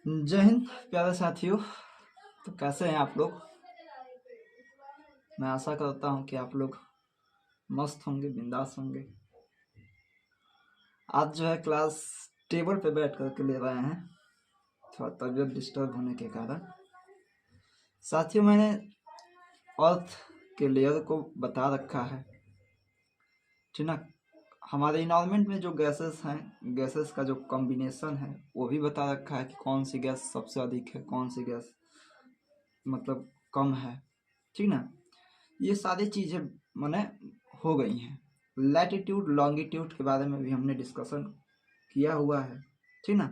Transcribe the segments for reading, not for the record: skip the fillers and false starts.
जय हिंद प्यारे साथियों। तो कैसे हैं आप लोग? मैं आशा करता हूं कि आप लोग मस्त होंगे, बिंदास होंगे। आज जो है क्लास टेबल पे बैठ करके ले रहे हैं, थोड़ा तबीयत डिस्टर्ब होने के कारण। साथियों, मैंने अर्थ के लेयर को बता रखा है, ठीक ना। हमारे इन्वायरमेंट में जो गैसेस हैं, गैसेस का जो कॉम्बिनेशन है वो भी बता रखा है कि कौन सी गैस सबसे अधिक है, कौन सी गैस मतलब कम है, ठीक ना। ये सारी चीज़ें मैंने हो गई हैं। लैटिट्यूड लॉन्गिट्यूड के बारे में भी हमने डिस्कशन किया हुआ है, ठीक ना।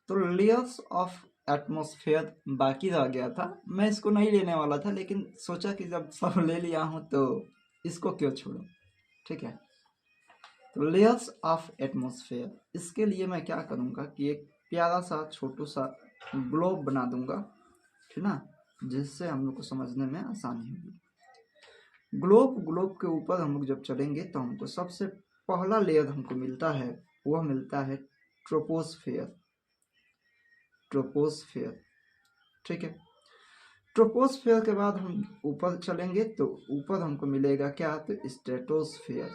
तो लेयर्स ऑफ एटमॉस्फेयर बाकी रह गया था, मैं इसको नहीं लेने वाला था, लेकिन सोचा कि जब सब ले लिया हूँ तो इसको क्यों छोड़ूं, ठीक है। तो लेयर्स ऑफ एटमॉस्फेयर, इसके लिए मैं क्या करूँगा कि एक प्यारा सा छोटू सा ग्लोब बना दूंगा, ठीक ना, जिससे हम लोग को समझने में आसानी होगी। ग्लोब के ऊपर हम लोग जब चलेंगे तो हमको सबसे पहला लेयर हमको मिलता है, वह मिलता है ट्रोपोस्फेयर। ठीक है। ट्रोपोस्फेयर के बाद हम ऊपर चलेंगे तो ऊपर हमको मिलेगा क्या, तो स्ट्रेटोस्फेयर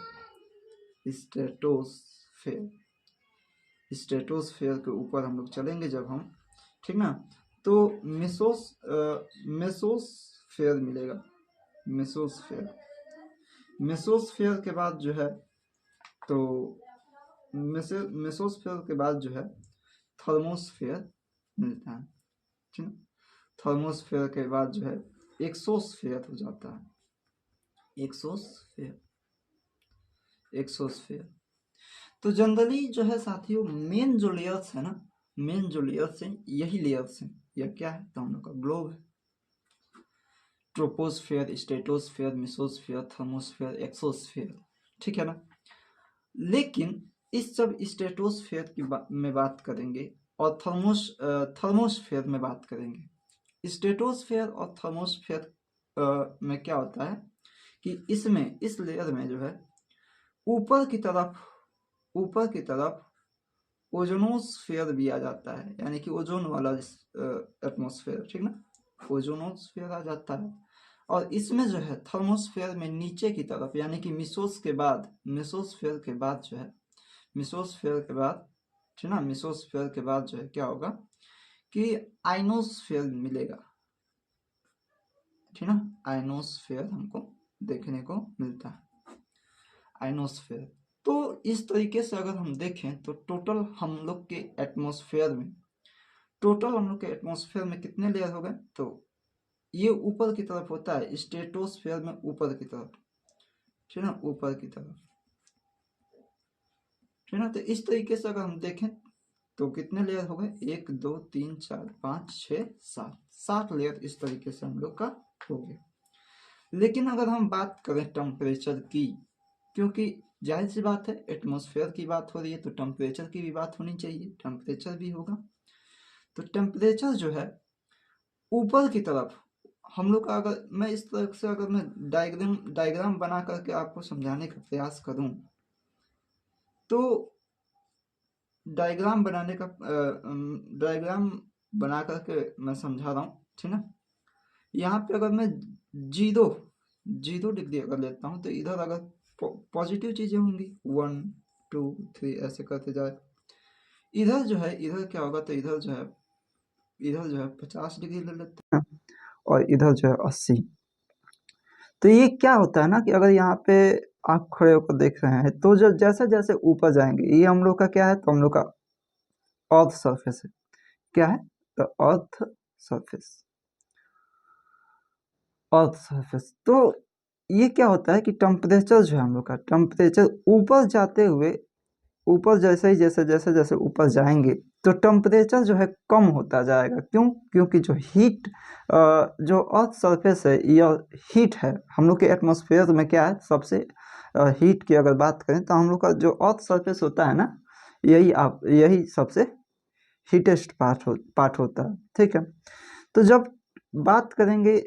स्ट्रेटोस्फेयर के ऊपर हम लोग चलेंगे जब हम, ठीक ना, तो मेसोस्फेयर मिलेगा। मेसोस्फेयर के बाद जो है तो मेसोस्फेयर के बाद जो है थर्मोस्फेयर मिलता है, ठीक है। थर्मोस्फेयर के बाद जो है एक्सोस्फेयर हो जाता है। एक्सोस्फेयर तो जनरली जो है साथियों, मेन जो लेयर्स है ना, मेन जो लेयर्स हैं यही लेयर्स हैं। यह क्या है, तो हम लोग का ग्लोब है। Troposphere, stratosphere, mesosphere, thermosphere, exosphere, ठीक है ना। लेकिन इस सब स्ट्रेटोस्फेयर की में बात करेंगे और थर्मोस्फेयर में बात करेंगे। स्ट्रेटोस्फेयर और थर्मोस्फेयर में क्या होता है कि इसमें, इस लेयर में जो है ऊपर की तरफ ओजोनोस्फेयर भी आ जाता है, यानी कि ओजोन वाला एटमॉस्फेयर, ठीक ना, ओजोनोस्फेयर आ जाता है। और इसमें जो है थर्मोस्फेयर में नीचे की तरफ, यानी कि मेसोस्फेयर के बाद जो है, ठीक ना, मेसोस्फेयर के बाद जो है क्या होगा कि आइनोस्फेयर मिलेगा, ठीक ना। आइनोस्फेयर हमको देखने को मिलता है, आइनोस्फेयर। तो इस तरीके से अगर हम देखें तो टोटल हम लोग के एटमॉस्फेयर में कितने लेयर हो गए, तो ये ऊपर की तरफ होता है स्ट्रेटोस्फेयर में, ऊपर की तरफ, ठीक ना, ऊपर की तरफ, ठीक ना। तो इस तरीके से अगर हम देखें तो कितने लेयर हो गए, 1 2 3 4 5 6 7 लेयर इस तरीके से हम लोग का हो गया। लेकिन अगर हम बात करें टेम्परेचर की, क्योंकि जाहिर सी बात है एटमॉस्फेयर की बात हो रही है तो टेम्परेचर की भी बात होनी चाहिए, टेम्परेचर भी होगा। तो टेम्परेचर जो है ऊपर की तरफ हम लोग का, अगर मैं इस तरह से अगर मैं डायग्राम बना करके आपको समझाने का प्रयास करूं तो डायग्राम बना करके मैं समझा रहा हूँ, ठीक ना। यहाँ पे अगर मैं जीरो डिग्री अगर लेता हूँ तो इधर अगर पॉजिटिव चीजें होंगी 1 2 3 ऐसे करते जाए। इधर जो है, इधर क्या होगा, तो इधर जो है 50 डिग्री ले लेते हैं और इधर जो है 80। तो ये क्या होता है ना कि अगर यहाँ पे आप खड़े होकर देख रहे हैं तो जो जैसे जैसे ऊपर जाएंगे, ये हम लोग का क्या है, तो हम लोग का अर्थ सरफेस है। क्या है, तो अर्थ सरफेस। तो ये क्या होता है कि टेम्परेचर जो है हम लोग का, टेम्परेचर ऊपर जाते हुए, ऊपर जैसे ऊपर जाएंगे तो टेम्परेचर जो है कम होता जाएगा। क्यों? क्योंकि जो हीट, जो अर्थ सरफेस है यह हीट है। हम लोग के एटमॉस्फेयर में क्या है, सबसे हीट की अगर बात करें तो हम लोग का जो अर्थ सरफेस होता है ना, यही सबसे हीटेस्ट पार्ट होता है, ठीक है। तो जब बात करेंगे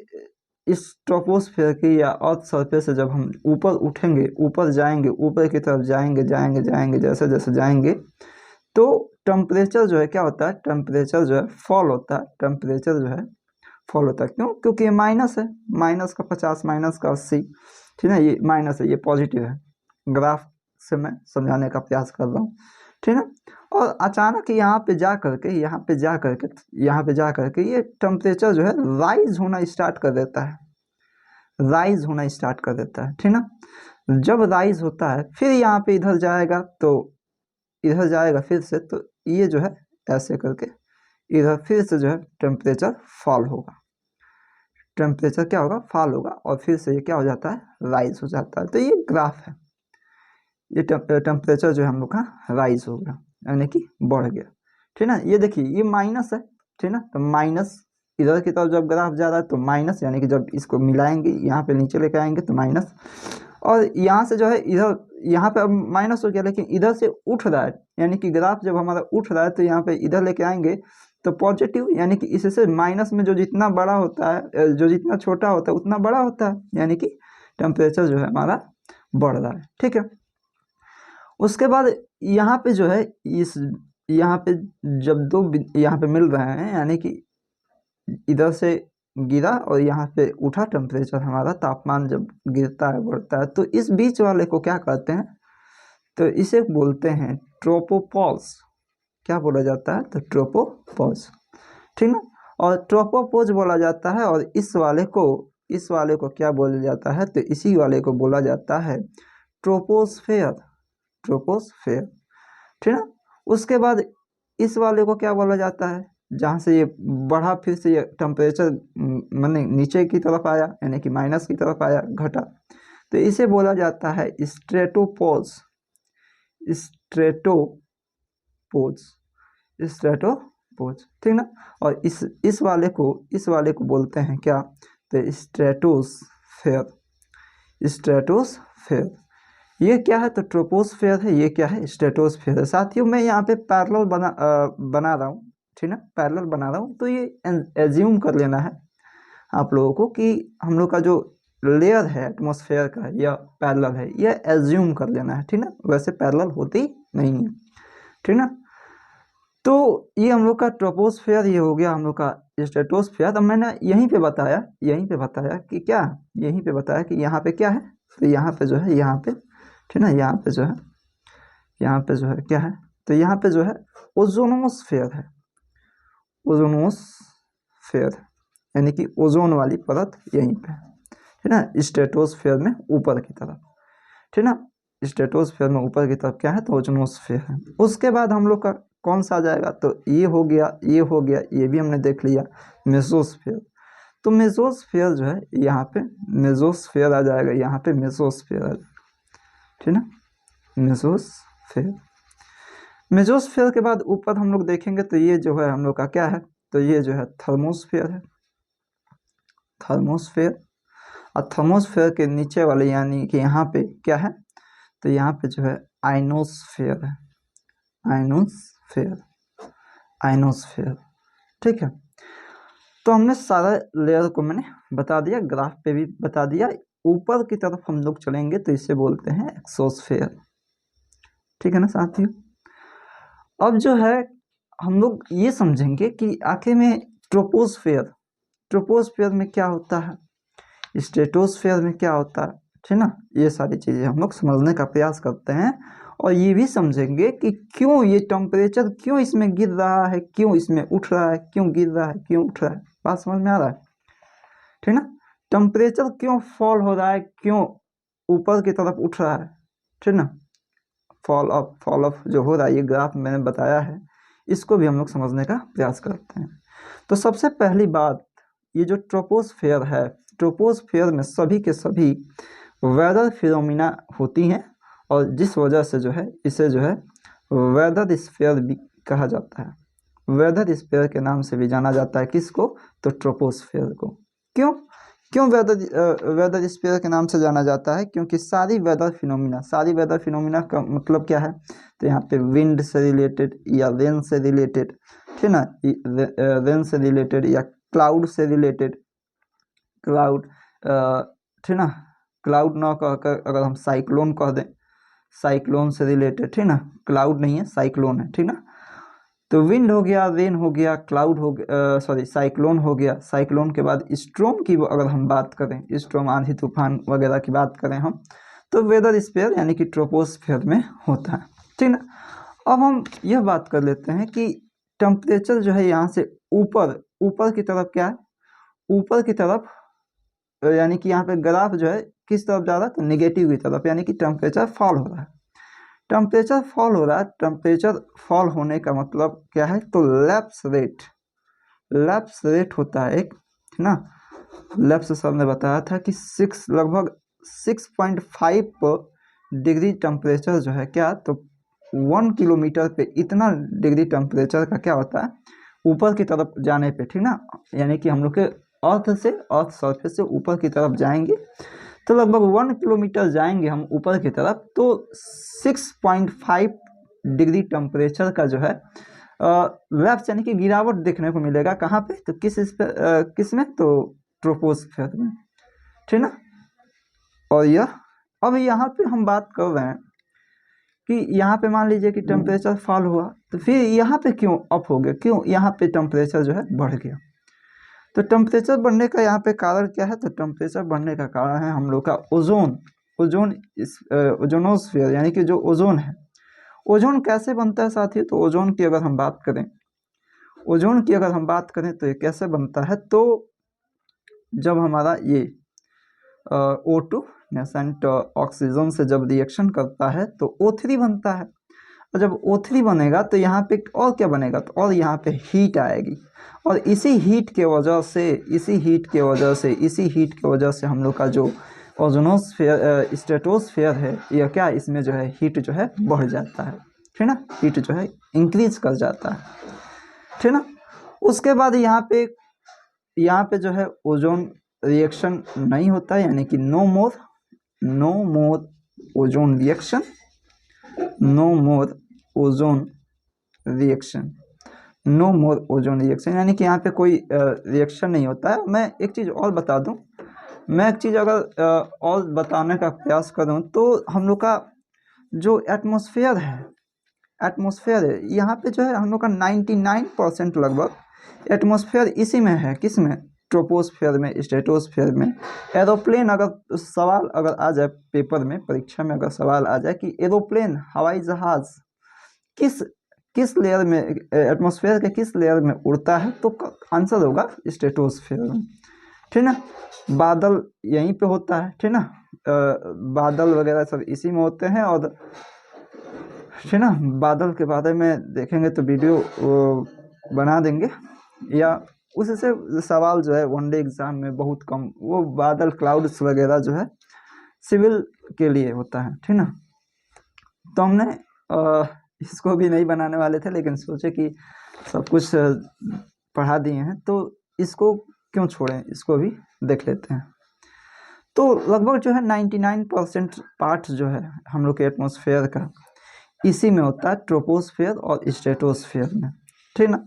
इस ट्रोपोस्फेयर की या अर्थ सरफेस से, जब हम ऊपर उठेंगे, ऊपर जाएंगे, ऊपर की तरफ जाएंगे, जैसे जैसे जाएंगे तो टेम्परेचर जो है क्या होता है, टेम्परेचर जो है फॉल होता है, टेम्परेचर जो है फॉल होता है। क्यों? क्योंकि ये माइनस है, माइनस का 50 माइनस का 80, ठीक है, ये माइनस है, ये पॉजिटिव है। ग्राफ से मैं समझाने का प्रयास कर रहा हूँ, ठीक है। और अचानक यहाँ पे जा करके ये टेम्परेचर जो है राइज होना स्टार्ट कर देता है, राइज होना स्टार्ट कर देता है, ठीक ना। जब राइज होता है फिर यहाँ पे इधर जाएगा, तो इधर जाएगा फिर से, तो ये जो है ऐसे करके इधर फिर से जो है टेम्परेचर फॉल होगा, टेम्परेचर क्या होगा, फॉल होगा, और फिर से ये क्या हो जाता है, राइज हो जाता है। तो ये ग्राफ है, ये टेम्परेचर जो है हम लोग का राइज हो गया, यानी कि बढ़ गया, ठीक ना। ये देखिए ये माइनस है, ठीक ना, तो माइनस इधर की तरफ जब ग्राफ जा रहा है तो माइनस, यानी कि जब इसको मिलाएंगे यहाँ पे नीचे लेके आएंगे तो माइनस, और यहाँ से जो है इधर यहाँ पे अब माइनस हो गया, लेकिन इधर से उठ रहा है, यानी कि ग्राफ जब हमारा उठ रहा है तो यहाँ पे इधर लेके आएंगे तो पॉजिटिव, यानी कि इससे माइनस में जो जितना बड़ा होता है, जो जितना छोटा होता है उतना बड़ा होता है, यानी कि टेम्परेचर जो है हमारा बढ़ रहा है, ठीक है। उसके बाद यहाँ पे जो है इस यहाँ पे जब दो यहाँ पे मिल रहे हैं, यानी कि इधर से गिरा और यहाँ पे उठा टेम्परेचर, हमारा तापमान जब गिरता है बढ़ता है, तो इस बीच वाले को क्या कहते हैं, तो इसे बोलते हैं ट्रोपोपॉज। क्या बोला जाता है, तो ट्रोपोपॉज, ठीक ना। और ट्रोपोपॉज बोला जाता है, और इस वाले को क्या बोला जाता है, तो इसी वाले को बोला जाता है ट्रोपोस्फेयर, ट्रोपोस्फेयर, ठीक ना। उसके बाद इस वाले को क्या बोला जाता है, जहाँ से ये बढ़ा फिर से ये टेम्परेचर माने नीचे की तरफ आया, यानी कि माइनस की तरफ आया, घटा, तो इसे बोला जाता है स्ट्रेटोपोज, स्ट्रेटोपोज, स्ट्रेटोपोज, ठीक ना। और इस वाले को बोलते हैं क्या, तो स्ट्रेटोस्फेयर, स्ट्रेटोस्फेयर। ये क्या है, तो ट्रोपोस्फेयर है, ये क्या है, स्ट्रेटोस्फेयर है। साथियों मैं यहाँ पे पैरेलल बना रहा हूँ, ठीक ना, पैरेलल बना रहा हूँ, तो ये एज्यूम कर लेना है आप लोगों को कि हम लोग का जो लेयर है एटमॉस्फेयर का या पैरेलल है, ये एज्यूम कर लेना है, ठीक ना, वैसे पैरेलल होती नहीं है, ठीक ना। तो ये हम लोग का ट्रोपोस्फेयर ये हो गया हम लोग का स्ट्रेटोस्फेयर। अब मैंने यहीं पे बताया कि क्या, यहीं पे बताया कि यहाँ पे क्या है, तो यहाँ पे जो है, यहाँ पे, ठीक ना, यहाँ पे जो है क्या है, तो यहाँ पे जो है ओजोनोस्फेयर है, ओजोनोस्फेयर, यानी कि ओजोन वाली परत यहीं पे, ठीक ना, स्ट्रेटोस्फेयर में ऊपर की तरफ, ठीक ना, स्ट्रेटोस्फेयर में ऊपर की तरफ क्या है, तो ओजोनोस्फेयर है। उसके बाद हम लोग का कौन सा आ जाएगा, तो ये हो गया, ये भी हमने देख लिया, मेसोस्फेयर। तो मेसोस्फेयर जो है यहाँ पे मेसोस्फेयर आ जाएगा, यहाँ पे मेसोस्फेयर आ जाएगा, ठीक ना, मेसोस्फेयर। मेसोस्फेयर के बाद ऊपर हम लोग देखेंगे तो ये जो है हम लोग का क्या है, तो ये जो है थर्मोस्फेयर है, थर्मोस्फेयर। और थर्मोस्फेयर के नीचे वाले यानी कि यहाँ पे क्या है, तो यहाँ पे जो है आइनोस्फेयर है, आइनोस्फेयर, आइनोस्फेयर, ठीक है। तो हमने सारा लेयर को मैंने बता दिया, ग्राफ पे भी बता दिया। ऊपर की तरफ हम लोग चलेंगे तो इसे बोलते हैं एक्सोस्फेयर, ठीक है ना साथियों। अब जो है हम लोग ये समझेंगे कि आखिर में ट्रोपोस्फेयर में क्या होता है, स्ट्रेटोस्फेयर में क्या होता है, ठीक ना। ये सारी चीज़ें हम लोग समझने का प्रयास करते हैं, और ये भी समझेंगे कि क्यों ये टेम्परेचर क्यों इसमें गिर रहा है, क्यों इसमें उठ रहा है, क्यों गिर रहा है, क्यों उठ रहा है। बात समझ में आ रहा है, ठीक ना। टेम्परेचर क्यों फॉल हो रहा है, क्यों ऊपर की तरफ उठ रहा है, ठीक ना। फॉल ऑफ जो हो रहा है, ये ग्राफ मैंने बताया है, इसको भी हम लोग समझने का प्रयास करते हैं। तो सबसे पहली बात, ये जो ट्रोपोस्फेयर है, ट्रोपोस्फेयर में सभी के सभी वेदर फिनोमिना होती हैं, और जिस वजह से जो है इसे जो है वेदर स्फीयर भी कहा जाता है, वेदर स्फीयर के नाम से भी जाना जाता है। किसको, तो ट्रोपोस्फेयर को। क्यों वेदर स्फीयर के नाम से जाना जाता है, क्योंकि सारी वेदर फिनोमिना का मतलब क्या है, तो यहाँ पे विंड से रिलेटेड या रेन से रिलेटेड, ठीक ना, रेन से रिलेटेड या क्लाउड से रिलेटेड, ठीक ना, क्लाउड ना कहकर अगर हम साइक्लोन कह दें, साइक्लोन से रिलेटेड, ठीक ना, क्लाउड नहीं है साइक्लोन है, ठीक ना। तो विंड हो गया, रेन हो गया, क्लाउड हो गया, सॉरी साइक्लोन हो गया। साइक्लोन के बाद स्ट्रोम की अगर हम बात करें, स्ट्रोम आंधी तूफान वगैरह की बात करें हम, तो वेदर स्फीयर यानी कि ट्रोपोस्फियर में होता है, ठीक ना। अब हम यह बात कर लेते हैं कि टेम्परेचर जो है यहाँ से ऊपर ऊपर की तरफ क्या है, ऊपर की तरफ यानी कि यहाँ पे ग्राफ जो है किस तरफ जा रहा है, तो निगेटिव की तरफ, यानी कि टेम्परेचर फॉल हो रहा है। टेम्परेचर फॉल हो रहा है, टेम्परेचर फॉल होने का मतलब क्या है, तो लैप्स रेट होता है एक, है ना। लैप्स सर ने बताया था कि लगभग 6.5 डिग्री टेम्परेचर जो है क्या, तो 1 किलोमीटर पे इतना डिग्री टेम्परेचर का क्या होता है ऊपर की तरफ जाने पे, ठीक ना। यानी कि हम लोग के अर्थ सरफेस से ऊपर की तरफ जाएंगे तो लगभग 1 किलोमीटर जाएंगे हम ऊपर की तरफ, तो 6.5 डिग्री टेम्परेचर का जो है लैप्स यानी कि गिरावट देखने को मिलेगा। कहाँ पे, तो किस में, तो ट्रोपोस्फियर में, ठीक ना। और यह अब यहाँ पे हम बात कर रहे हैं कि यहाँ पे मान लीजिए कि टेम्परेचर फॉल हुआ, तो फिर यहाँ पे क्यों अप हो गया, क्यों यहाँ पे टेम्परेचर जो है बढ़ गया। तो टेम्परेचर बढ़ने का यहाँ पे कारण क्या है, तो टेम्परेचर बढ़ने का कारण है हम लोग का ओजोनोस्फीयर, यानी कि जो ओजोन है। ओजोन कैसे बनता है साथियों, तो ओजोन की अगर हम बात करें तो ये कैसे बनता है, तो जब हमारा ये O2 नेसेंट ऑक्सीजन से जब रिएक्शन करता है तो O3 बनता है। और जब O3 बनेगा तो यहाँ पे और क्या बनेगा, तो और यहाँ पे हीट आएगी, और इसी हीट के वजह से हम लोग का जो ओजोनोस्फीयर स्ट्रेटोस्फीयर है, यह क्या, इसमें जो है हीट जो है बढ़ जाता है, ठीक ना। हीट जो है इंक्रीज कर जाता है, ठीक ना। उसके बाद यहाँ पे जो है ओजोन रिएक्शन नहीं होता है, यानी कि नो मोर ओजोन रिएक्शन, यानी कि यहाँ पे कोई रिएक्शन नहीं होता है। मैं एक चीज़ और बता दूं, अगर और बताने का प्रयास करूं, तो हम लोग का जो एटमॉस्फेयर है यहाँ पे जो है हम लोग का 99% लगभग एटमॉस्फेयर इसी में है, किस में, ट्रोपोस्फेयर में, स्ट्रेटोस्फेयर में। एरोप्लेन अगर सवाल अगर आ जाए पेपर में, परीक्षा में अगर सवाल आ जाए कि एरोप्लेन, हवाई जहाज किस लेयर में, एटमॉस्फेयर के किस लेयर में उड़ता है, तो आंसर होगा स्ट्रेटोस्फेयर में, ठीक ना। बादल यहीं पे होता है, ठीक ना। बादल वगैरह सब इसी में होते हैं, और ठीक ना। बादल के बारे में देखेंगे तो वीडियो बना देंगे, या उससे सवाल जो है वनडे एग्जाम में बहुत कम, वो बादल क्लाउड्स वगैरह जो है सिविल के लिए होता है, ठीक ना। तो हमने इसको भी नहीं बनाने वाले थे, लेकिन सोचे कि सब कुछ पढ़ा दिए हैं तो इसको क्यों छोड़ें, इसको भी देख लेते हैं। तो लगभग जो है 99% पार्ट जो है हम लोग के एटमॉस्फेयर का इसी में होता है, ट्रोपोस्फेयर और स्ट्रेटोस्फेयर में, ठीक ना।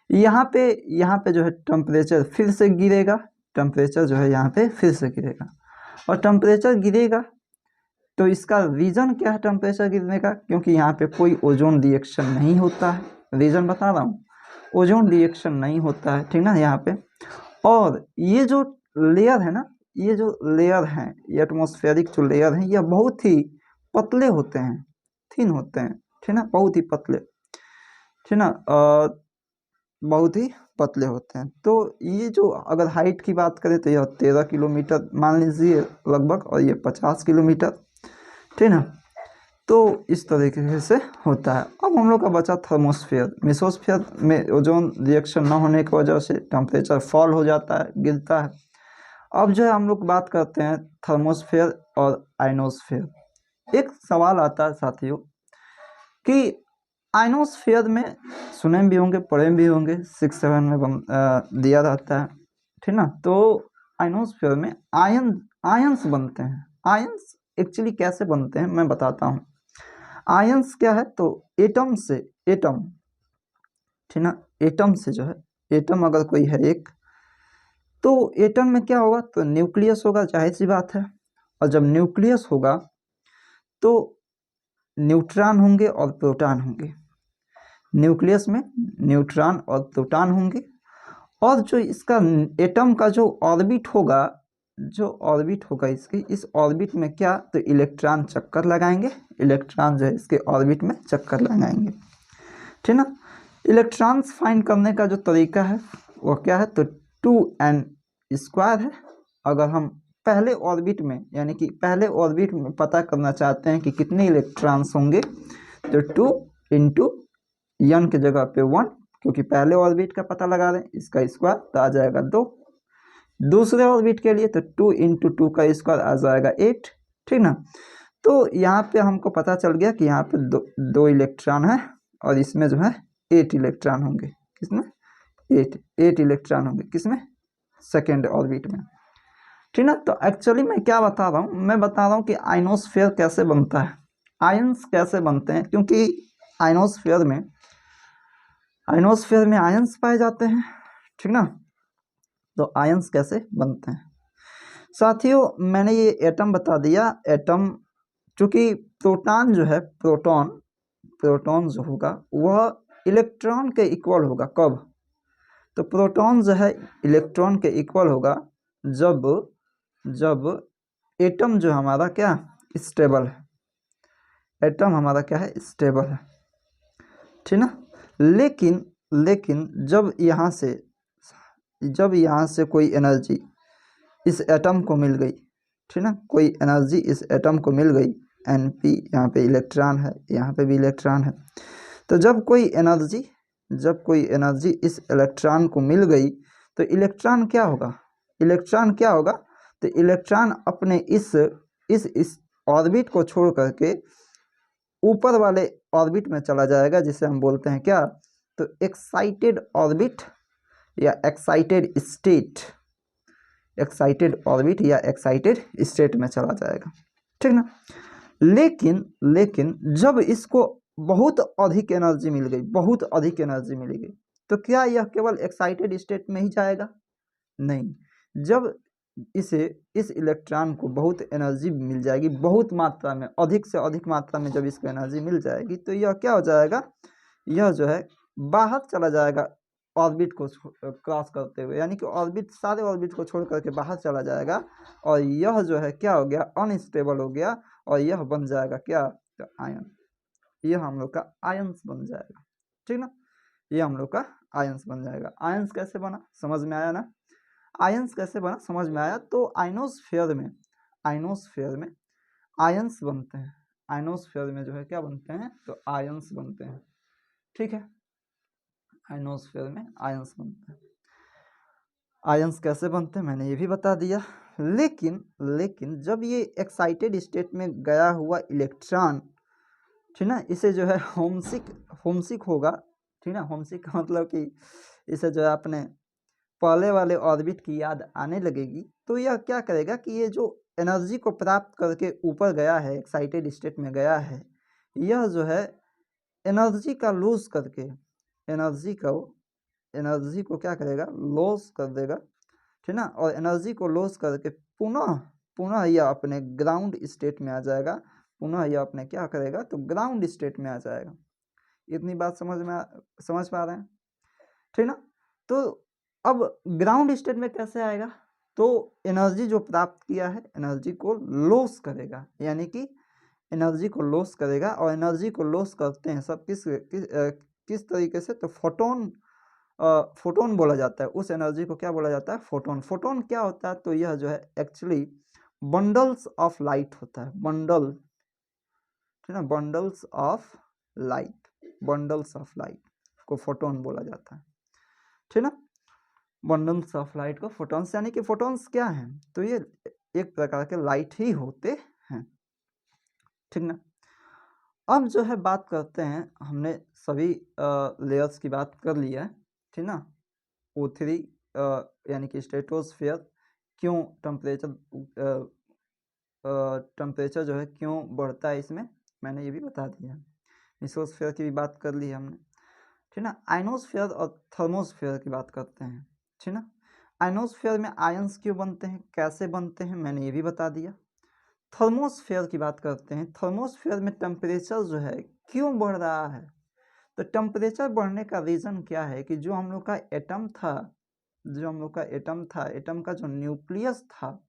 यहाँ पे जो है टेम्परेचर फिर से गिरेगा, और टेम्परेचर गिरेगा तो इसका रीज़न क्या है टेम्परेचर गिरने का, क्योंकि यहाँ पे कोई ओजोन रिएक्शन नहीं होता है, रीज़न बता रहा हूँ, ओजोन रिएक्शन नहीं होता है, ठीक ना यहाँ पे। और ये जो लेयर है ना, ये एटमॉस्फेरिक जो लेयर है, यह बहुत ही पतले होते हैं, थिन होते हैं, ठीक ना, बहुत ही पतले, ठीक ना, बहुत ही पतले होते हैं। तो ये जो अगर हाइट की बात करें तो यह 13 किलोमीटर मान लीजिए लगभग, और ये 50 किलोमीटर, ठीक ना। तो इस तरीके से होता है। अब हम लोग का बचा थर्मोस्फेयर। मेसोस्फेयर में ओजोन रिएक्शन न होने की वजह से टेम्परेचर फॉल हो जाता है, गिरता है। अब जो है हम लोग बात करते हैं थर्मोस्फेयर और आयनोस्फेयर। एक सवाल आता है साथियों कि आयनोस्फेयर में सुने भी होंगे, पढ़े भी होंगे, 6-7 में दिया रहता है, ठीक ना। तो आयनोस्फेयर में आयंस बनते हैं। आयंस एक्चुअली कैसे बनते हैं मैं बताता हूँ। आयंस क्या है, तो एटम, ठीक ना, एटम से जो है, एटम अगर कोई है एक, तो एटम में क्या होगा, तो न्यूक्लियस होगा, जाहिर सी बात है। और जब न्यूक्लियस होगा तो न्यूट्रॉन होंगे और प्रोटॉन होंगे। न्यूक्लियस में न्यूट्रॉन और प्रोटॉन होंगे, और जो इसका एटम का जो ऑर्बिट होगा, इसके इस ऑर्बिट में क्या, तो इलेक्ट्रॉन चक्कर लगाएंगे, इलेक्ट्रॉन जो है इसके ऑर्बिट में चक्कर लगाएंगे, ठीक ना। इलेक्ट्रॉन्स फाइंड करने का जो तरीका है वो क्या है, तो 2n² है। अगर हम पहले ऑर्बिट में, यानी कि पहले ऑर्बिट में पता करना चाहते हैं कि कितने इलेक्ट्रॉन्स होंगे, तो 2 इंटू n की जगह पे 1, क्योंकि पहले ऑर्बिट का पता लगा रहे हैं, इसका स्क्वायर तो आ जाएगा 2। दूसरे ऑर्बिट के लिए तो 2 इंटू 2 का स्क्वायर आ जाएगा 8, ठीक ना। तो यहाँ पे हमको पता चल गया कि यहाँ पे दो इलेक्ट्रॉन है, और इसमें जो है 8 इलेक्ट्रॉन होंगे, किसमें 8 इलेक्ट्रॉन होंगे, किसमें, सेकेंड ऑर्बिट में, ठीक ना। तो एक्चुअली मैं क्या बता रहा हूँ, मैं बता रहा हूँ कि आयनोस्फीयर कैसे बनता है, आयंस कैसे बनते हैं, क्योंकि आयनोस्फीयर में आयंस पाए जाते हैं, ठीक ना। तो आयंस कैसे बनते हैं साथियों, मैंने ये एटम बता दिया। एटम, चूंकि प्रोटॉन जो है, प्रोटॉन जो होगा वह इलेक्ट्रॉन के इक्वल होगा, कब, तो प्रोटॉन जो है इलेक्ट्रॉन के इक्वल होगा जब एटम जो हमारा क्या, स्टेबल है, एटम हमारा क्या है, स्टेबल है, ठीक ना। लेकिन जब यहाँ से कोई एनर्जी इस एटम को मिल गई, ठीक ना, कोई एनर्जी इस एटम को मिल गई, Np, यहाँ पे इलेक्ट्रॉन है, यहाँ पे भी इलेक्ट्रॉन है, तो जब कोई एनर्जी इस इलेक्ट्रॉन को मिल गई, तो इलेक्ट्रॉन क्या होगा, तो इलेक्ट्रॉन अपने इस ऑर्बिट को छोड़ करके ऊपर वाले ऑर्बिट में चला जाएगा, जिसे हम बोलते हैं क्या, तो एक्साइटेड ऑर्बिट या एक्साइटेड स्टेट में चला जाएगा, ठीक ना। लेकिन जब इसको बहुत अधिक एनर्जी मिल गई, तो क्या यह केवल एक्साइटेड स्टेट में ही जाएगा, नहीं। जब इस इलेक्ट्रॉन को बहुत एनर्जी मिल जाएगी, बहुत मात्रा में, अधिक से अधिक मात्रा में जब इसको एनर्जी मिल जाएगी, तो यह क्या हो जाएगा, यह जो है बाहर चला जाएगा ऑर्बिट को क्रॉस करते हुए, यानी कि सारे ऑर्बिट को छोड़ करके बाहर चला जाएगा, और यह जो है क्या हो गया, अनस्टेबल हो गया, और यह बन जाएगा क्या, तो आयन, यह हम लोग का आयंस बन जाएगा, ठीक ना। यह हम लोग का आयंस बन जाएगा। आयंस कैसे बना, समझ में आया ना, आयंस कैसे बना समझ में आया। तो आयनोस्फीयर में आयंस बनते हैं, आयनोस्फीयर में जो है क्या बनते हैं, तो आयंस बनते हैं, ठीक है। आयनोस्फीयर में आयंस बनते हैं। आयंस कैसे बनते हैं मैंने ये भी बता दिया। लेकिन जब ये एक्साइटेड स्टेट में गया हुआ इलेक्ट्रॉन, ठीक ना, इसे जो है होमसिक होगा, ठीक ना। होमसिक का मतलब कि इसे जो है अपने पहले वाले ऑर्बिट की याद आने लगेगी, तो यह क्या करेगा कि ये जो एनर्जी को प्राप्त करके ऊपर गया है, एक्साइटेड स्टेट में गया है, यह जो है एनर्जी का लूज करके, एनर्जी को क्या करेगा, लॉस कर देगा, ठीक ना। और एनर्जी को लॉस करके पुनः यह अपने ग्राउंड स्टेट में आ जाएगा, पुनः यह अपने क्या करेगा, तो ग्राउंड स्टेट में आ जाएगा। इतनी बात समझ पा रहे हैं, ठीक ना। तो अब ग्राउंड स्टेट में कैसे आएगा, तो एनर्जी जो प्राप्त किया है, एनर्जी को लॉस करेगा, यानी कि एनर्जी को लॉस करेगा, और एनर्जी को लॉस करते हैं सब किस तरीके से, तो फोटोन बोला जाता है, उस एनर्जी को क्या बोला जाता है, फोटोन क्या होता है, तो यह जो है एक्चुअली बंडल्स ऑफ लाइट होता है, बंडल, ठीक ना, बंडल्स ऑफ लाइट को फोटोन बोला जाता है, ठीक ना। बंडल्स ऑफ लाइट को फोटॉन्स, यानी कि फोटॉन्स क्या हैं, तो ये एक प्रकार के लाइट ही होते हैं, ठीक ना। अब जो है बात करते हैं, हमने सभी लेयर्स की बात कर ली है, ठीक ना। O3 यानी कि स्ट्रेटोस्फीयर, क्यों टेम्परेचर जो है क्यों बढ़ता है इसमें, मैंने ये भी बता दिया। मेसोस्फीयर की भी बात कर ली हमने, ठीक ना। आयनोस्फीयर और थर्मोस्फीयर की बात करते हैं, ठीक ना। आयनोस्फीयर में आयंस क्यों बनते हैं, कैसे बनते हैं, मैंने ये भी बता दिया। थर्मोस्फीयर की बात करते हैं, थर्मोस्फीयर में टेम्परेचर जो है क्यों बढ़ रहा है, तो टेम्परेचर बढ़ने का रीज़न क्या है कि जो हम लोग का एटम था, एटम का जो न्यूक्लियस था,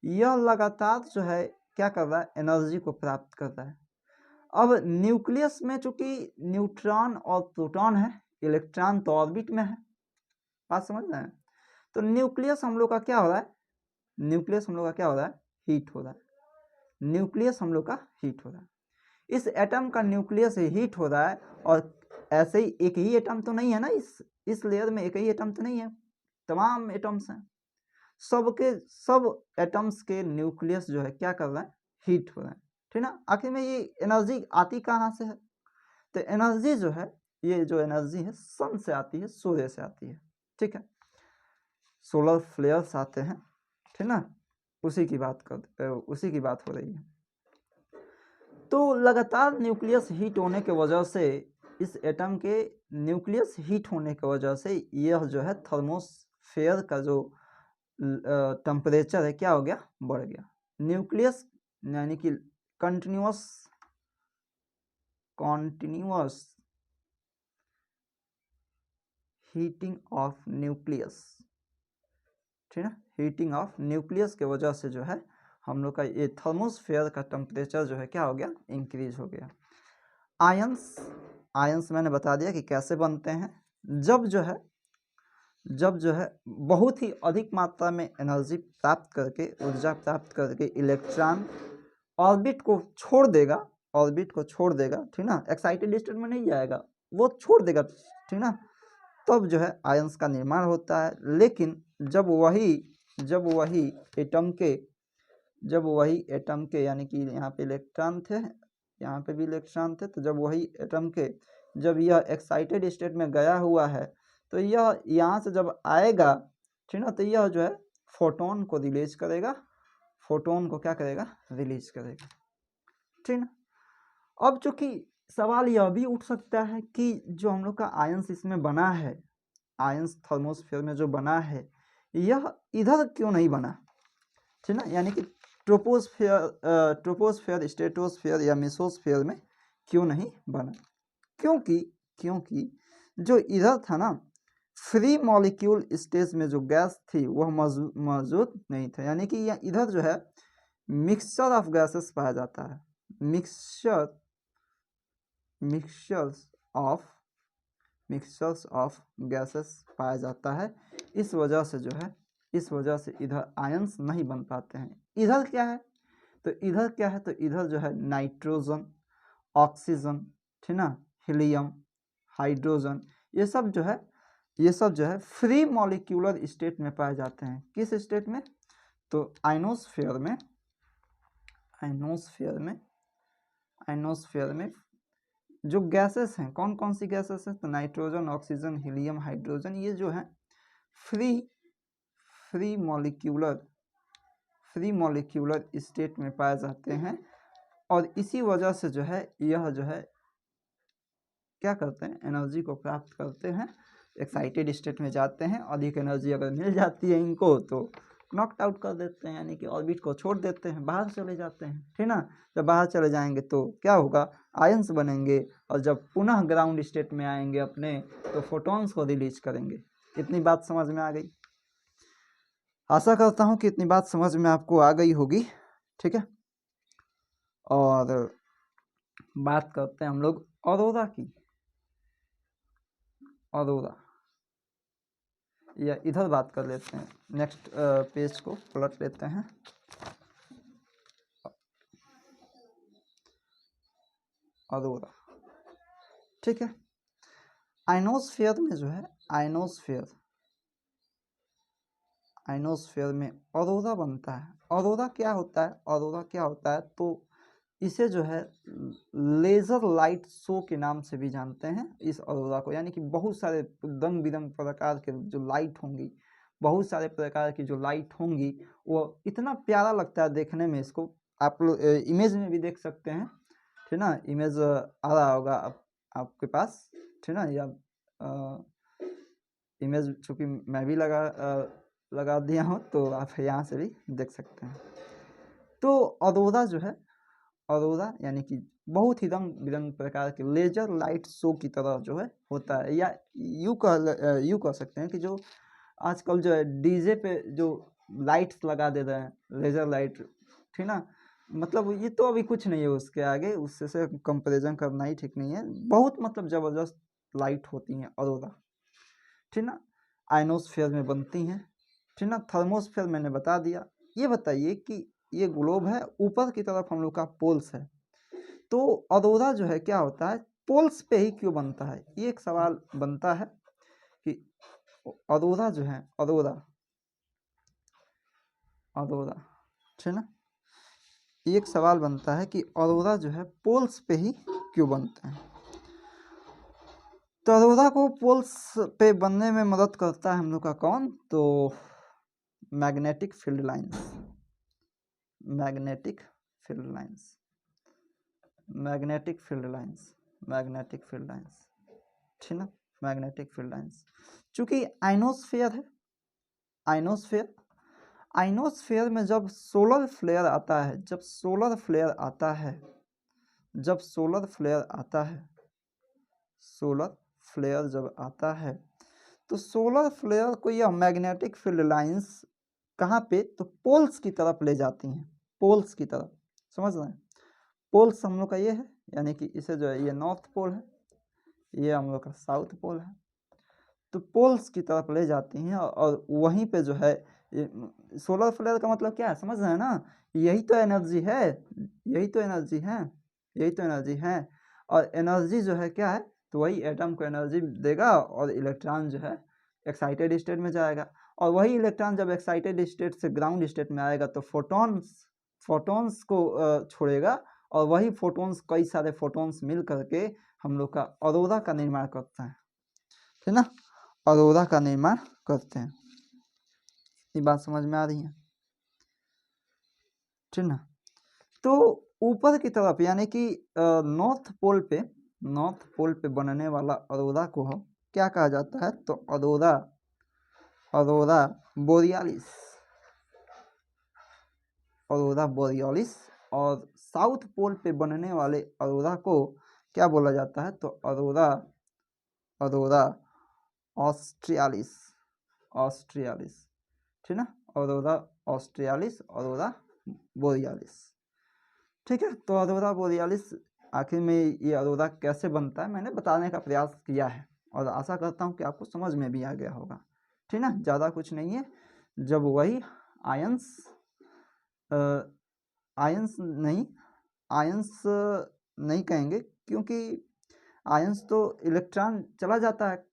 यह लगातार जो है क्या कर रहा है, एनर्जी को प्राप्त कर रहा है। अब न्यूक्लियस में चूंकि न्यूट्रॉन और प्रोटॉन है, इलेक्ट्रॉन तो ऑर्बिट में है, बात समझ रहे हैं। तो न्यूक्लियस हम लोग का क्या हो रहा है, हीट हो रहा है। न्यूक्लियस हम लोग का हीट हो रहा है, इस एटम का न्यूक्लियस हीट हो रहा है। और ऐसे ही एक ही एटम तो नहीं है ना, इस लेयर में एक ही एटम तो नहीं है, तमाम एटम्स हैं, सब एटम्स के न्यूक्लियस जो है क्या कर रहा है, हीट हो रहा है, ठीक ना। आखिर में ये एनर्जी आती कहाँ से है, तो एनर्जी जो है, ये जो एनर्जी है सन से आती है, सूर्य से आती है, ठीक है। सोलर फ्लेयर्स आते हैं, ठीक ना, उसी की बात हो रही है। तो लगातार न्यूक्लियस हीट होने के वजह से, इस एटम के न्यूक्लियस हीट होने की वजह से यह जो है थर्मोस्फेयर का जो टेम्परेचर है क्या हो गया, बढ़ गया। न्यूक्लियस यानी कि कंटिन्यूअस हीटिंग ऑफ न्यूक्लियस, ठीक है, हीटिंग ऑफ न्यूक्लियस के वजह से जो है हम लोग का ये थर्मोस्फेयर का टेम्परेचर जो है क्या हो गया, इंक्रीज हो गया। आयंस मैंने बता दिया कि कैसे बनते हैं। जब जो है बहुत ही अधिक मात्रा में एनर्जी प्राप्त करके, ऊर्जा प्राप्त करके इलेक्ट्रॉन ऑर्बिट को छोड़ देगा, ठीक ना, एक्साइटेड स्टेट में नहीं जाएगा, वो छोड़ देगा, ठीक ना, तब जो है आयंस का निर्माण होता है। लेकिन जब वही एटम के यानी कि यहाँ पे इलेक्ट्रॉन थे, यहाँ पे भी इलेक्ट्रॉन थे, तो जब वही एटम के जब यह एक्साइटेड स्टेट में गया हुआ है, तो यह यहाँ से जब आएगा, ठीक ना, तो यह जो है फोटोन को रिलीज करेगा, ठीक ना। अब चूंकि सवाल यह भी उठ सकता है कि जो हम लोग का आयंस इसमें बना है, आयंस थर्मोस्फेयर में जो बना है, यह इधर क्यों नहीं बना, ठीक ना, यानी कि ट्रोपोस्फेयर, स्ट्रेटोस्फेयर या मेसोस्फेयर में क्यों नहीं बना। क्योंकि जो इधर था ना, फ्री मॉलिक्यूल स्टेज में जो गैस थी वह मौजूद नहीं था, यानी कि इधर जो है मिक्सचर ऑफ गैसेस पाया जाता है, मिक्सचर्स ऑफ गैसेस पाया जाता है। इस वजह से इधर आयंस नहीं बन पाते हैं। इधर क्या है, तो इधर जो है नाइट्रोजन, ऑक्सीजन, ठीक ना, हीलियम, हाइड्रोजन, ये सब जो है फ्री मॉलिक्यूलर स्टेट में पाए जाते हैं। किस स्टेट में, तो आयनोस्फेयर में जो गैसेस हैं, कौन कौन सी गैसेस हैं, तो नाइट्रोजन, ऑक्सीजन, हीलियम, हाइड्रोजन, ये जो है फ्री मॉलिक्यूलर स्टेट में पाए जाते हैं। और इसी वजह से जो है यह जो है क्या करते हैं, एनर्जी को प्राप्त करते हैं, एक्साइटेड स्टेट में जाते हैं। अधिक एनर्जी अगर मिल जाती है इनको तो नॉकड आउट कर देते हैं, यानी कि ऑर्बिट को छोड़ देते हैं, बाहर चले जाते हैं, ठीक ना। जब बाहर चले जाएंगे तो क्या होगा, आयंस बनेंगे, और जब पुनः ग्राउंड स्टेट में आएंगे अपने, तो फोटॉन्स को रिलीज करेंगे। इतनी बात समझ में आ गई, आशा करता हूँ कि इतनी बात समझ में आपको आ गई होगी, ठीक है। और बात करते हैं हम लोग ऑरोरा की, या इधर बात कर लेते हैं, नेक्स्ट पेज को पलट लेते हैं। ऑरोरा, ठीक है। आयनोस्फेयर में जो है आयनोस्फेयर में ऑरोरा बनता है। ऑरोरा क्या होता है, तो इसे जो है लेजर लाइट शो के नाम से भी जानते हैं इस ऑरोरा को, यानी कि बहुत सारे रंग बिरंग प्रकार के जो लाइट होंगी, बहुत सारे प्रकार की जो लाइट होंगी, वो इतना प्यारा लगता है देखने में। इसको आप लोग इमेज में भी देख सकते हैं, ठीक ना, इमेज आ रहा होगा आपके पास, ठीक ना, या इमेज चूँकि मैं भी लगा दिया हूँ, तो आप यहाँ से भी देख सकते हैं। तो ऑरोरा जो है अरोरा यानी कि बहुत ही रंग बिरंग प्रकार के लेजर लाइट शो की तरह जो है होता है, या यूँ कह सकते हैं कि जो आजकल जो है डीजे पे जो लाइट्स लगा दे रहे हैं लेजर लाइट, ठीक ना, मतलब ये तो अभी कुछ नहीं है उसके आगे, उससे से कंपैरिजन करना ही ठीक नहीं है। बहुत मतलब ज़बरदस्त लाइट होती हैं अरोरा, ठीक ना। आयनोस्फीयर में बनती हैं, ठीक ना। थर्मोस्फीयर मैंने बता दिया। ये बताइए कि ये ग्लोब है, ऊपर की तरफ हम लोग का पोल्स है, तो अरोरा जो है क्या होता है, पोल्स पे ही क्यों बनता है, ये एक सवाल बनता है कि अरोरा जो है, अरोरा अरोरा, ठीक ना, एक सवाल बनता है कि अरोरा जो है पोल्स पे ही क्यों बनते हैं। तो अरोरा को पोल्स पे बनने में मदद करता है हम लोग का कौन, तो magnetic field lines, magnetic field lines, magnetic field lines, magnetic field lines, ठीक ना, मैग्नेटिक फील्ड लाइंस। चूंकि आइनोस्फेयर है, आइनोस्फेयर, आइनोस्फेयर में जब सोलर फ्लेयर आता है, जब सोलर फ्लेयर आता है, जब सोलर फ्लेयर आता है, सोलर फ्लेयर जब आता है, तो सोलर फ्लेयर को यह मैग्नेटिक फील्ड लाइंस कहाँ पे, तो पोल्स की तरफ ले जाती हैं, पोल्स की तरफ, समझ रहे हैं। पोल्स हम लोग का ये है, यानी कि इसे जो है ये नॉर्थ पोल है, ये हम लोग का साउथ पोल है, तो पोल्स की तरफ ले जाती हैं और वहीं पे जो है सोलर फ्लेयर का मतलब क्या है, समझ रहे हैं ना, यही तो एनर्जी है, यही तो एनर्जी है, यही तो एनर्जी है। और एनर्जी जो है क्या है, तो वही एटम को एनर्जी देगा और इलेक्ट्रॉन जो है एक्साइटेड स्टेट में जाएगा, और वही इलेक्ट्रॉन जब एक्साइटेड स्टेट से ग्राउंड स्टेट में आएगा तो फोटॉन्स, फोटॉन्स को छोड़ेगा, और वही फोटॉन्स, कई सारे फोटॉन्स मिल करके हम लोग का अरोरा का निर्माण करता है, ठीक ना, अरोरा का निर्माण करते हैं। ये बात समझ में आ रही है, ठीक ना। तो ऊपर की तरफ यानी कि नॉर्थ पोल पे, नॉर्थ पोल पे बनने वाला अरोरा को हम क्या कहा जाता है, तो अरोरा, अरोरा बोरियालिस, अरोरा बोरियालिस। और साउथ पोल पे बनने वाले अरोरा को क्या बोला जाता है, तो अरोरा, अरोरा ऑस्ट्रियालिस, ऑस्ट्रियालिस, ठीक ना, अरोरा ऑस्ट्रियालिस, अरोरा बोरियालिस, ठीक है। तो अरोरा बोरियालिस आखिर में ये अरोरा कैसे बनता है मैंने बताने का प्रयास किया है, और आशा करता हूँ कि आपको समझ में भी आ गया होगा, ठीक ना। ज़्यादा कुछ नहीं है, जब वही आयंस, आयंस नहीं, आयंस नहीं कहेंगे, क्योंकि आयंस तो इलेक्ट्रॉन चला जाता है,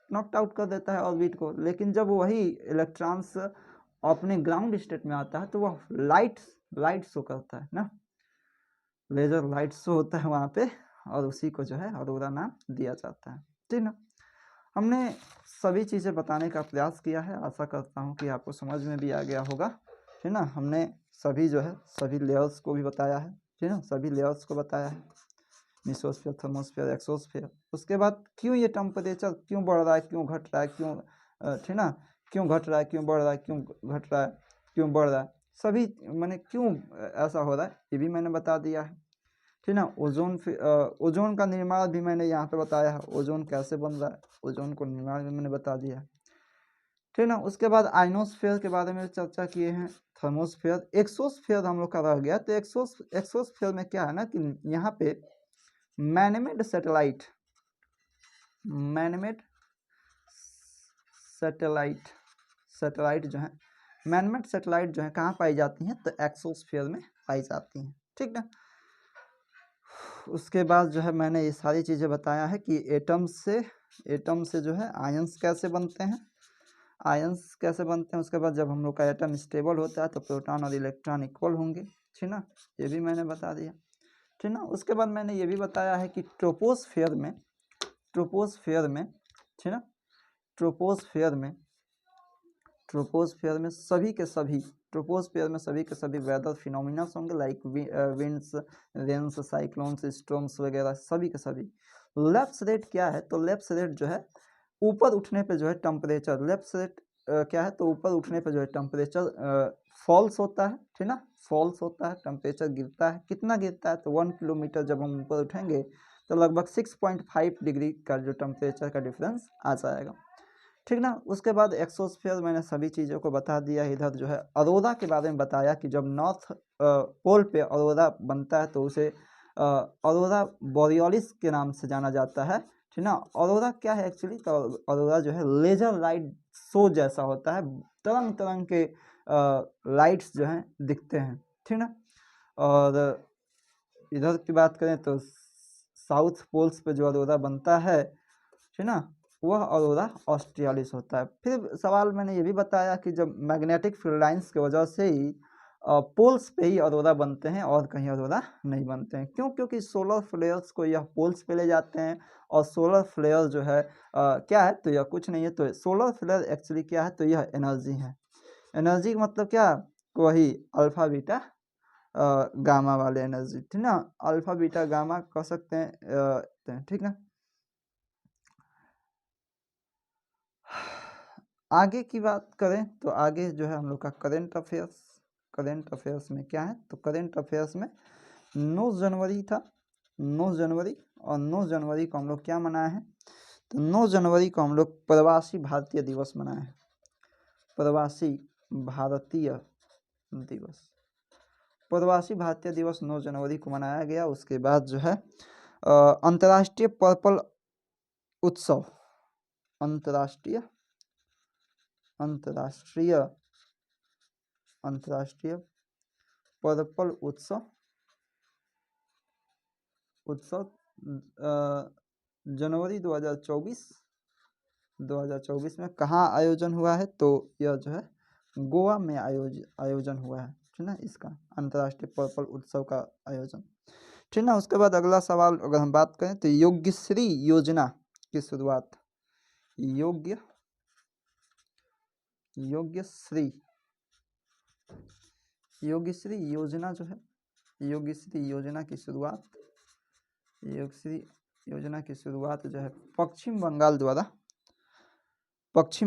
नॉकड आउट कर देता है ऑर्बिट को, लेकिन जब वही इलेक्ट्रॉन्स अपने ग्राउंड स्टेट में आता है तो वह लाइट, लाइट शो करता है ना, लेजर लाइट शो होता है वहाँ पे, और उसी को जो है अरोरा नाम दिया जाता है, ठीक ना। हमने सभी चीज़ें बताने का प्रयास किया है, आशा करता हूँ कि आपको समझ में भी आ गया होगा, ठीक ना। हमने सभी जो है सभी लेयर्स को भी बताया है, ठीक ना, सभी लेयर्स को बताया है, मेसोस्फीयर, थर्मोस्फीयर, एक्सोस्फीयर। उसके बाद क्यों ये टेम्परेचर क्यों बढ़ रहा है, क्यों घट रहा है, क्यों, ठीक ना, क्यों घट रहा है, क्यों बढ़ रहा है, क्यों घट रहा है, क्यों बढ़ रहा है, सभी मैंने क्यों ऐसा हो रहा है ये भी मैंने बता दिया है, ठीक ना। ओजोन, ओजोन का निर्माण भी मैंने यहाँ पे बताया है, ओजोन कैसे बन रहा है, ओजोन को निर्माण भी मैंने बता दिया है, ठीक ना। उसके बाद आइनोस्फेयर के बारे में चर्चा किए हैं, थर्मोस्फेयर, एक्सोस्फेयर हम लोग का रह गया। तो एक्सोस्फेयर में क्या है ना कि यहाँ पे manmade satellite, manmade satellite, satellite जो है, मैनमेड सैटेलाइट जो है कहाँ पाई जाती हैं, तो एक्सोस्फेयर में पाई जाती हैं, ठीक ना। उसके बाद जो है मैंने ये सारी चीज़ें बताया है कि एटम से जो है आयंस कैसे बनते हैं, आयंस कैसे बनते हैं। उसके बाद जब हम लोग का एटम स्टेबल होता है तो प्रोटॉन और इलेक्ट्रॉन इक्वल होंगे, ठीक ना, ये भी मैंने बता दिया, ठीक ना। उसके बाद मैंने ये भी बताया है कि ट्रोपोस्फेयर में, ट्रोपोस्फेयर में, ठीक ना, ट्रोपोस्फेयर में, ट्रोपोस्फेयर में सभी के सभी, ट्रोपोस्फेयर में सभी के सभी वेदर फिनोमिना होंगे, like winds, rains, cyclones, storms वगैरह, सभी के सभी। लेफ्ट रेट क्या है, तो लेफ्ट रेट जो है ऊपर उठने पे जो है टेम्परेचर, लेफ्ट रेट क्या है, तो ऊपर उठने पर जो है टेम्परेचर फॉल्स होता है, ठीक ना, फॉल्स होता है, टेम्परेचर गिरता है। कितना गिरता है, तो 1 किलोमीटर जब हम ऊपर उठेंगे तो लगभग 6.5 डिग्री का जो टेम्परेचर का डिफरेंस आ जाएगा, ठीक ना। उसके बाद एक्सोस्फीयर, मैंने सभी चीज़ों को बता दिया। इधर जो है अरोरा के बारे में बताया कि जब नॉर्थ पोल पे अरोरा बनता है तो उसे अरोरा बोरियोलिस के नाम से जाना जाता है, ठीक ना। अरोरा क्या है एक्चुअली, तो अरोरा जो है लेजर लाइट शो जैसा होता है, तरंग तरंग के लाइट्स जो हैं दिखते हैं, ठीक ना। और इधर की बात करें तो साउथ पोल्स पे जो अरोरा बनता है, ठीक ना, वह अरोरा ऑस्ट्रियालिस होता है। फिर सवाल मैंने ये भी बताया कि जब मैग्नेटिक फील्ड लाइंस की वजह से ही पोल्स पे ही अरोरा बनते हैं और कहीं अरोरा नहीं बनते हैं। क्यों? क्योंकि सोलर फ्लेयर्स को यह पोल्स पे ले जाते हैं, और सोलर फ्लेयर जो है क्या है, तो यह कुछ नहीं है। तो सोलर फ्लेयर एक्चुअली क्या है, तो यह एनर्जी है। एनर्जी का मतलब क्या, वही अल्फा बीटा गामा वाले एनर्जी, ठीक ना, अल्फा बीटा गामा कह सकते हैं, ठीक ना। आगे की बात करें तो आगे जो है हम लोग का करंट अफेयर्स। करंट अफेयर्स में क्या है, तो करंट अफेयर्स में 9 जनवरी था, 9 जनवरी, और 9 जनवरी को हम लोग क्या मनाए हैं, तो 9 जनवरी को हम लोग प्रवासी भारतीय दिवस मनाए हैं। प्रवासी भारतीय दिवस, प्रवासी भारतीय दिवस 9 जनवरी को मनाया गया। उसके बाद जो है अंतर्राष्ट्रीय पर्पल उत्सव, अंतर्राष्ट्रीय अंतर्राष्ट्रीय अंतर्राष्ट्रीय पर्पल उत्सव जनवरी 2024 में कहाँ आयोजन हुआ है, तो यह जो है गोवा में आयोजन हुआ है, ठीक ना, इसका अंतर्राष्ट्रीय पर्पल उत्सव का आयोजन, ठीक ना। उसके बाद अगला सवाल अगर हम बात करें तो योग्यश्री योजना की शुरुआत, योग्यश्री योजना जो है, योग्यश्री योजना की शुरुआत जो है पश्चिम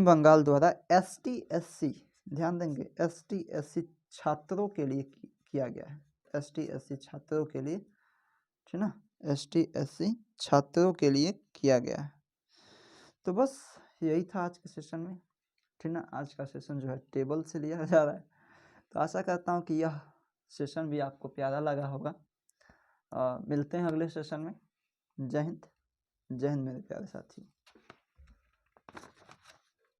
बंगाल द्वारा ST/SC, ध्यान देंगे, ST/SC छात्रों के लिए किया गया है, ST/SC छात्रों के लिए, ठीक ना, ST/SC छात्रों के लिए किया गया है। तो बस यही था आज के सेशन में, ठीक ना। आज का सेशन जो है टेबल से लिया जा रहा है, तो आशा करता हूँ कि यह सेशन भी आपको प्यारा लगा होगा। मिलते हैं अगले सेशन में। जय हिंद, जय हिंद मेरे प्यारे साथियों।